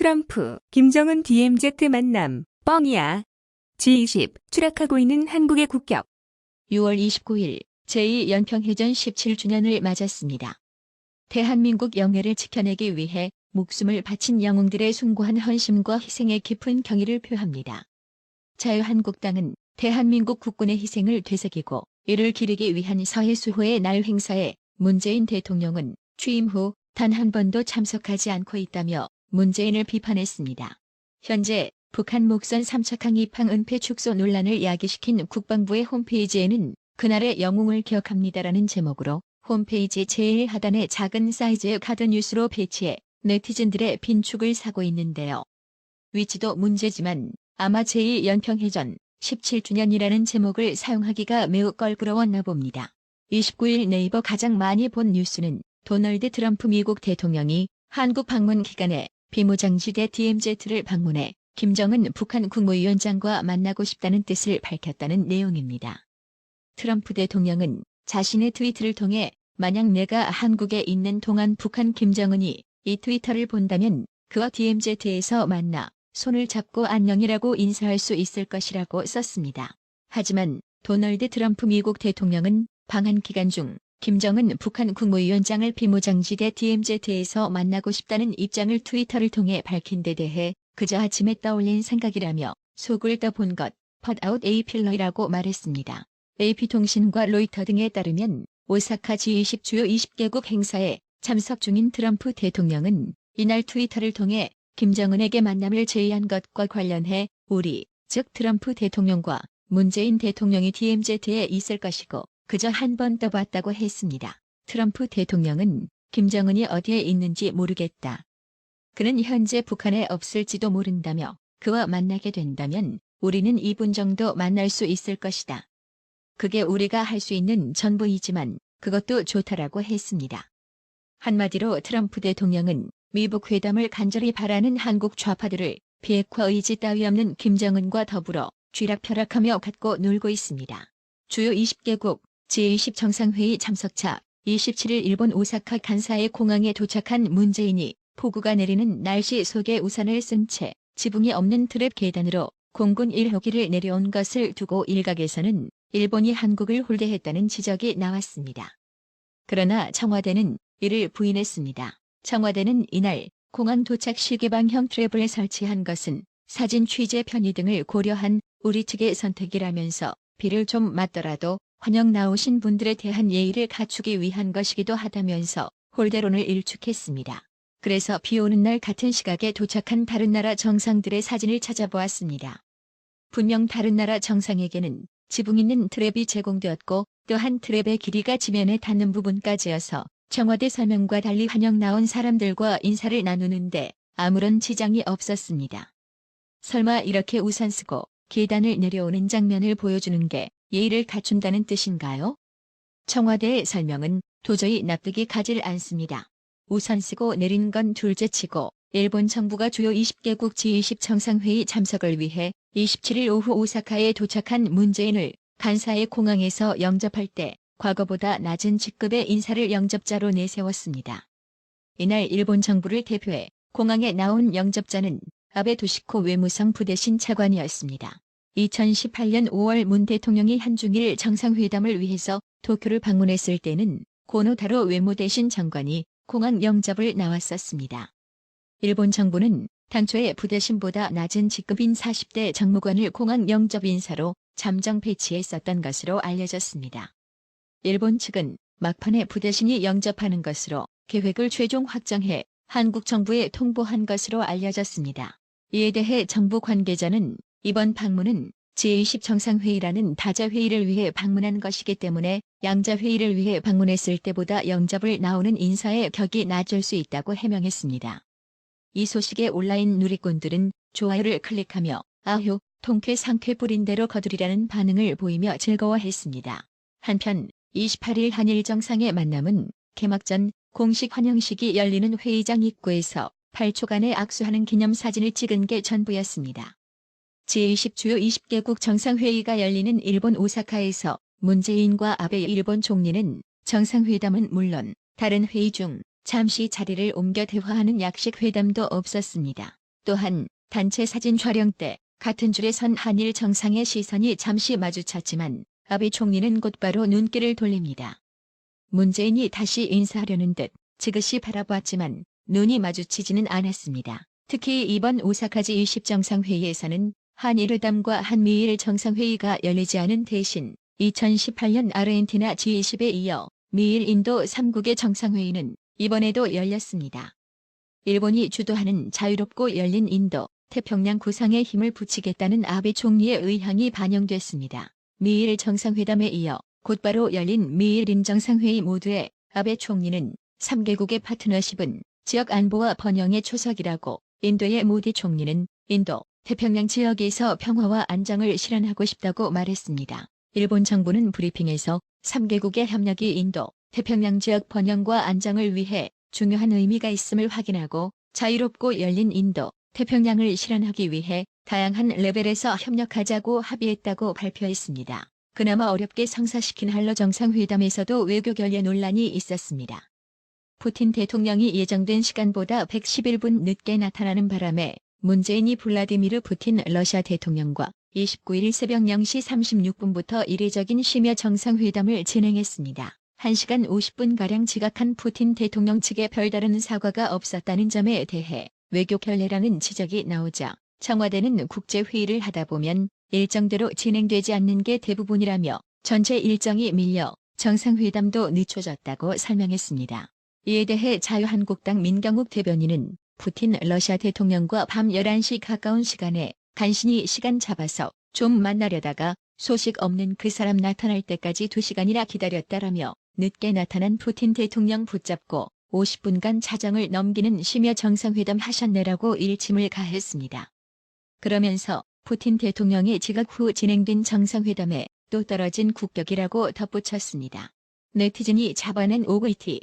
트럼프, 김정은 DMZ 만남, 뻥이야. G20, 추락하고 있는 한국의 국격. 6월 29일 제2연평해전 17주년을 맞았습니다. 대한민국 영예를 지켜내기 위해 목숨을 바친 영웅들의 숭고한 헌심과 희생에 깊은 경의를 표합니다. 자유한국당은 대한민국 국군의 희생을 되새기고 이를 기리기 위한 서해수호의 날 행사에 문재인 대통령은 취임 후 단 한 번도 참석하지 않고 있다며 문재인을 비판했습니다. 현재 북한 목선 3차 항입항 은폐 축소 논란을 야기시킨 국방부의 홈페이지에는 그날의 영웅을 기억합니다라는 제목으로 홈페이지 제일 하단에 작은 사이즈의 카드 뉴스로 배치해 네티즌들의 빈축을 사고 있는데요. 위치도 문제지만 아마 제2연평해전 17주년이라는 제목을 사용하기가 매우 껄끄러웠나 봅니다. 29일 네이버 가장 많이 본 뉴스는 도널드 트럼프 미국 대통령이 한국 방문 기간에 비무장지대 DMZ를 방문해 김정은 북한 국무위원장과 만나고 싶다는 뜻을 밝혔다는 내용입니다. 트럼프 대통령은 자신의 트위터를 통해 만약 내가 한국에 있는 동안 북한 김정은이 이 트위터를 본다면 그와 DMZ에서 만나 손을 잡고 안녕이라고 인사할 수 있을 것이라고 썼습니다. 하지만 도널드 트럼프 미국 대통령은 방한 기간 중 김정은 북한 국무위원장을 비무장지대 DMZ에서 만나고 싶다는 입장을 트위터를 통해 밝힌 데 대해 그저 아침에 떠올린 생각이라며 속을 떠본 것, put out a pillow"라고 말했습니다. AP통신과 로이터 등에 따르면 오사카 G20 주요 20개국 행사에 참석 중인 트럼프 대통령은 이날 트위터를 통해 김정은에게 만남을 제의한 것과 관련해 우리, 즉 트럼프 대통령과 문재인 대통령이 DMZ에 있을 것이고 그저 한 번 떠봤다고 했습니다. 트럼프 대통령은 김정은이 어디에 있는지 모르겠다. 그는 현재 북한에 없을지도 모른다며 그와 만나게 된다면 우리는 2분 정도 만날 수 있을 것이다. 그게 우리가 할 수 있는 전부이지만 그것도 좋다라고 했습니다. 한마디로 트럼프 대통령은 미북 회담을 간절히 바라는 한국 좌파들을 비핵화 의지 따위 없는 김정은과 더불어 쥐락펴락하며 갖고 놀고 있습니다. 주요 20개국 제20 정상회의 참석차 27일 일본 오사카 간사이 공항에 도착한 문재인이 폭우가 내리는 날씨 속에 우산을 쓴 채 지붕이 없는 트랩 계단으로 공군 1호기를 내려온 것을 두고 일각에서는 일본이 한국을 홀대했다는 지적이 나왔습니다. 그러나 청와대는 이를 부인했습니다. 청와대는 이날 공항 도착 시 개방형 트랩을 설치한 것은 사진 취재 편의 등을 고려한 우리 측의 선택이라면서 비를 좀 맞더라도 환영 나오신 분들에 대한 예의를 갖추기 위한 것이기도 하다면서 홀대론을 일축했습니다. 그래서 비 오는 날 같은 시각에 도착한 다른 나라 정상들의 사진을 찾아보았습니다. 분명 다른 나라 정상에게는 지붕 있는 트랩이 제공되었고 또한 트랩의 길이가 지면에 닿는 부분까지여서 청와대 설명과 달리 환영 나온 사람들과 인사를 나누는데 아무런 지장이 없었습니다. 설마 이렇게 우산 쓰고 계단을 내려오는 장면을 보여주는 게 예의를 갖춘다는 뜻인가요? 청와대의 설명은 도저히 납득이 가질 않습니다. 우산 쓰고 내린 건 둘째치고 일본 정부가 주요 20개국 G20 정상회의 참석을 위해 27일 오후 오사카에 도착한 문재인을 간사이 공항에서 영접할 때 과거보다 낮은 직급의 인사를 영접자로 내세웠습니다. 이날 일본 정부를 대표해 공항에 나온 영접자는 아베 도시코 외무성 부대신 차관이었습니다. 2018년 5월 문 대통령이 한중일 정상회담을 위해서 도쿄를 방문했을 때는 고노타로 외무대신 장관이 공항 영접을 나왔었습니다. 일본 정부는 당초에 부대신보다 낮은 직급인 40대 정무관을 공항 영접 인사로 잠정 배치했었던 것으로 알려졌습니다. 일본 측은 막판에 부대신이 영접하는 것으로 계획을 최종 확정해 한국 정부에 통보한 것으로 알려졌습니다. 이에 대해 정부 관계자는 이번 방문은 제20 정상회의라는 다자회의를 위해 방문한 것이기 때문에 양자회의를 위해 방문했을 때보다 영접을 나오는 인사의 격이 낮을 수 있다고 해명했습니다. 이 소식에 온라인 누리꾼들은 좋아요를 클릭하며 아휴, 통쾌 상쾌 뿌린 대로 거두리라는 반응을 보이며 즐거워했습니다. 한편 28일 한일 정상의 만남은 개막 전 공식 환영식이 열리는 회의장 입구에서 8초간의 악수하는 기념사진을 찍은 게 전부였습니다. 제20 주요 20개국 정상회의가 열리는 일본 오사카에서 문재인과 아베 일본 총리는 정상회담은 물론 다른 회의 중 잠시 자리를 옮겨 대화하는 약식 회담도 없었습니다. 또한 단체 사진 촬영 때 같은 줄에 선 한일 정상의 시선이 잠시 마주쳤지만 아베 총리는 곧바로 눈길을 돌립니다. 문재인이 다시 인사하려는 듯 지그시 바라보았지만 눈이 마주치지는 않았습니다. 특히 이번 오사카 G20 정상회의에서는 한일회담과 한미일 정상회의가 열리지 않은 대신 2018년 아르헨티나 G20에 이어 미일 인도 3국의 정상회의는 이번에도 열렸습니다. 일본이 주도하는 자유롭고 열린 인도, 태평양 구상에 힘을 붙이겠다는 아베 총리의 의향이 반영됐습니다. 미일 정상회담에 이어 곧바로 열린 미일 인정상회의 모두에 아베 총리는 3개국의 파트너십은 지역 안보와 번영의 초석이라고, 인도의 모디 총리는 인도, 태평양 지역에서 평화와 안정을 실현하고 싶다고 말했습니다. 일본 정부는 브리핑에서 3개국의 협력이 인도, 태평양 지역 번영과 안정을 위해 중요한 의미가 있음을 확인하고 자유롭고 열린 인도, 태평양을 실현하기 위해 다양한 레벨에서 협력하자고 합의했다고 발표했습니다. 그나마 어렵게 성사시킨 한러 정상회담에서도 외교 결례 논란이 있었습니다. 푸틴 대통령이 예정된 시간보다 111분 늦게 나타나는 바람에 문재인이 블라디미르 푸틴 러시아 대통령과 29일 새벽 0시 36분부터 이례적인 심야 정상회담을 진행했습니다. 1시간 50분가량 지각한 푸틴 대통령 측의 별다른 사과가 없었다는 점에 대해 외교 결례라는 지적이 나오자 청와대는 국제회의를 하다 보면 일정대로 진행되지 않는 게 대부분이라며 전체 일정이 밀려 정상회담도 늦춰졌다고 설명했습니다. 이에 대해 자유한국당 민경욱 대변인은 푸틴 러시아 대통령과 밤 11시 가까운 시간에 간신히 시간 잡아서 좀 만나려다가 소식 없는 그 사람 나타날 때까지 2시간이나 기다렸다라며 늦게 나타난 푸틴 대통령 붙잡고 50분간 자정을 넘기는 심야 정상회담 하셨네라고 일침을 가했습니다. 그러면서 푸틴 대통령의 지각 후 진행된 정상회담에 또 떨어진 국격이라고 덧붙였습니다. 네티즌이 잡아낸 오글티.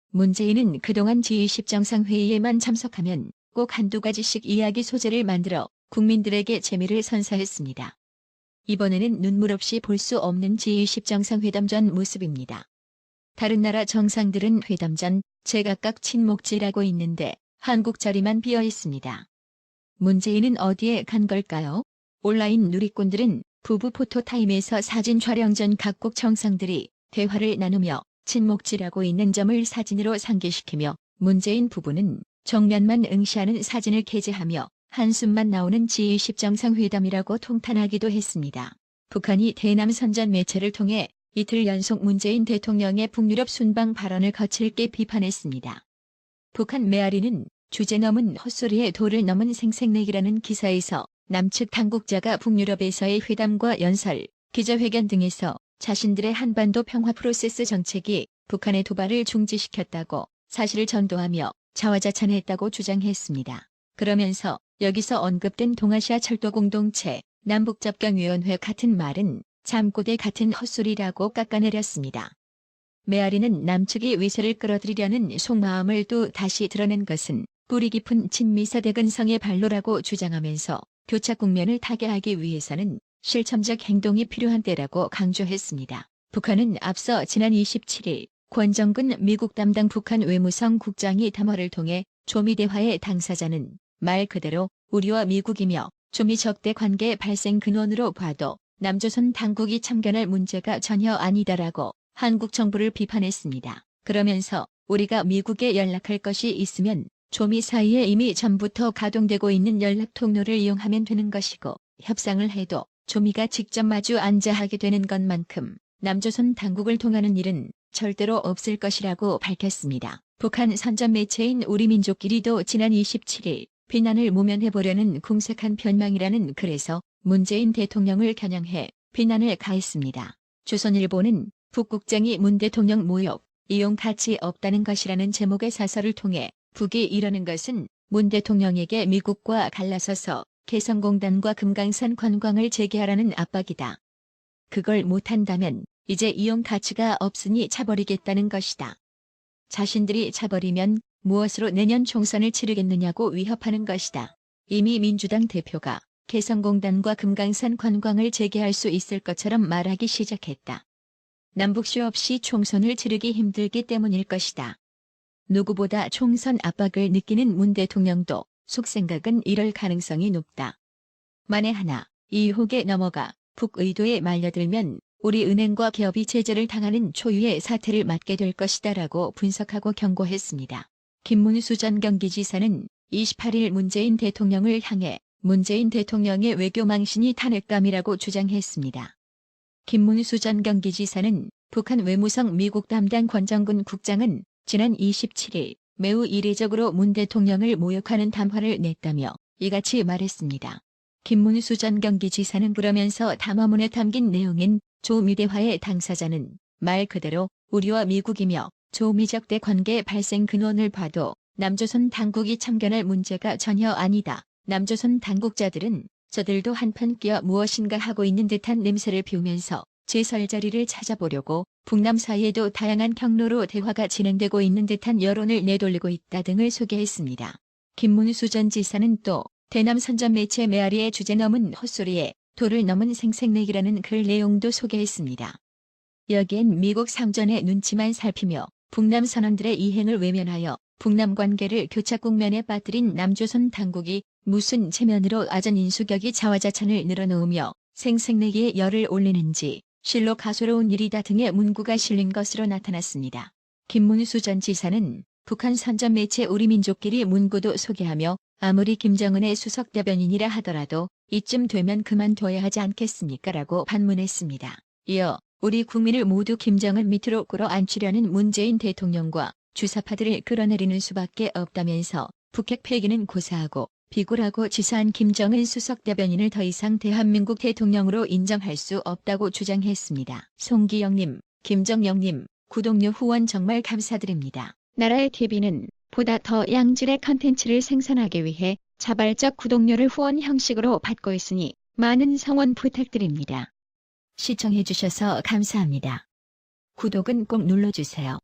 문재인은 그동안 G20 정상회의에만 참석하면 꼭 한두 가지씩 이야기 소재를 만들어 국민들에게 재미를 선사했습니다. 이번에는 눈물 없이 볼 수 없는 G20 정상회담 전 모습입니다. 다른 나라 정상들은 회담 전 제각각 친목질하고 있는데 한국 자리만 비어 있습니다. 문재인은 어디에 간 걸까요? 온라인 누리꾼들은 부부 포토타임에서 사진 촬영 전 각국 정상들이 대화를 나누며 친목질하고 있는 점을 사진으로 상기시키며 문재인 부부는 정면만 응시하는 사진을 게재하며 한숨만 나오는 G20 정상회담이라고 통탄하기도 했습니다. 북한이 대남 선전 매체를 통해 이틀 연속 문재인 대통령의 북유럽 순방 발언을 거칠게 비판했습니다. 북한 메아리는 주제 넘은 헛소리에 도를 넘은 생색내기라는 기사에서 남측 당국자가 북유럽에서의 회담과 연설, 기자회견 등에서 자신들의 한반도 평화 프로세스 정책이 북한의 도발을 중지시켰다고 사실을 전도하며 자화자찬했다고 주장했습니다. 그러면서 여기서 언급된 동아시아 철도 공동체, 남북접경위원회 같은 말은 잠꼬대 같은 헛소리라고 깎아내렸습니다. 메아리는 남측이 위세를 끌어들이려는 속마음을 또 다시 드러낸 것은 뿌리 깊은 친미사대근성의 발로라고 주장하면서 교착 국면을 타개하기 위해서는 실천적 행동이 필요한 때라고 강조했습니다. 북한은 앞서 지난 27일 권정근 미국 담당 북한 외무성 국장이 담화를 통해 조미 대화의 당사자는 말 그대로 우리와 미국이며 조미 적대 관계 발생 근원으로 봐도 남조선 당국이 참견할 문제가 전혀 아니다라고 한국 정부를 비판했습니다. 그러면서 우리가 미국에 연락할 것이 있으면 조미 사이에 이미 전부터 가동되고 있는 연락 통로를 이용하면 되는 것이고 협상을 해도 조미가 직접 마주 앉아 하게 되는 것만큼 남조선 당국을 통하는 일은 절대로 없을 것이라고 밝혔습니다. 북한 선전 매체인 우리민족끼리도 지난 27일 비난을 모면해보려는 궁색한 변명이라는 글에서 문재인 대통령을 겨냥해 비난을 가했습니다. 조선일보는 북국장이 문 대통령 모욕, 이용 가치 없다는 것이라는 제목의 사설을 통해 북이 이러는 것은 문 대통령에게 미국과 갈라서서 개성공단과 금강산 관광을 재개하라는 압박이다. 그걸 못한다면 이제 이용 가치가 없으니 차버리겠다는 것이다. 자신들이 차버리면 무엇으로 내년 총선을 치르겠느냐고 위협하는 것이다. 이미 민주당 대표가 개성공단과 금강산 관광을 재개할 수 있을 것처럼 말하기 시작했다. 남북쇼 없이 총선을 치르기 힘들기 때문일 것이다. 누구보다 총선 압박을 느끼는 문 대통령도 속생각은 이럴 가능성이 높다. 만에 하나 이 혹에 넘어가 북의도에 말려들면 우리 은행과 기업이 제재를 당하는 초유의 사태를 맞게 될 것이다라고 분석하고 경고했습니다. 김문수 전 경기지사는 28일 문재인 대통령을 향해 문재인 대통령의 외교망신이 탄핵감이라고 주장했습니다. 김문수 전 경기지사는 북한 외무성 미국 담당 권정근 국장은 지난 27일 매우 이례적으로 문 대통령을 모욕하는 담화를 냈다며 이같이 말했습니다. 김문수 전 경기지사는 그러면서 담화문에 담긴 내용인 조미대화의 당사자는 말 그대로 우리와 미국이며 조미적대 관계 발생 근원을 봐도 남조선 당국이 참견할 문제가 전혀 아니다. 남조선 당국자들은 저들도 한판 끼어 무엇인가 하고 있는 듯한 냄새를 피우면서 제설자리를 찾아보려고 북남 사이에도 다양한 경로로 대화가 진행되고 있는 듯한 여론을 내돌리고 있다 등을 소개했습니다. 김문수 전 지사는 또 대남 선전 매체 메아리의 주제 넘은 헛소리에 도를 넘은 생색내기라는 글 내용도 소개했습니다. 여기엔 미국 상전의 눈치만 살피며 북남 선언들의 이행을 외면하여 북남 관계를 교착 국면에 빠뜨린 남조선 당국이 무슨 체면으로 아전 인수격이 자화자찬을 늘어놓으며 생색내기에 열을 올리는지 실로 가소로운 일이다 등의 문구가 실린 것으로 나타났습니다. 김문수 전 지사는 북한 선전 매체 우리 민족끼리 문구도 소개하며 아무리 김정은의 수석 대변인이라 하더라도 이쯤 되면 그만둬야 하지 않겠습니까? 라고 반문했습니다. 이어 우리 국민을 모두 김정은 밑으로 끌어안치려는 문재인 대통령과 주사파들을 끌어내리는 수밖에 없다면서 북핵 폐기는 고사하고 비굴하고 치사한 김정은 수석 대변인을 더 이상 대한민국 대통령으로 인정할 수 없다고 주장했습니다. 송기영님, 김정영님, 구독료 후원 정말 감사드립니다. 나라의 TV는 보다 더 양질의 컨텐츠를 생산하기 위해 자발적 구독료를 후원 형식으로 받고 있으니 많은 성원 부탁드립니다. 시청해주셔서 감사합니다. 구독은 꼭 눌러주세요.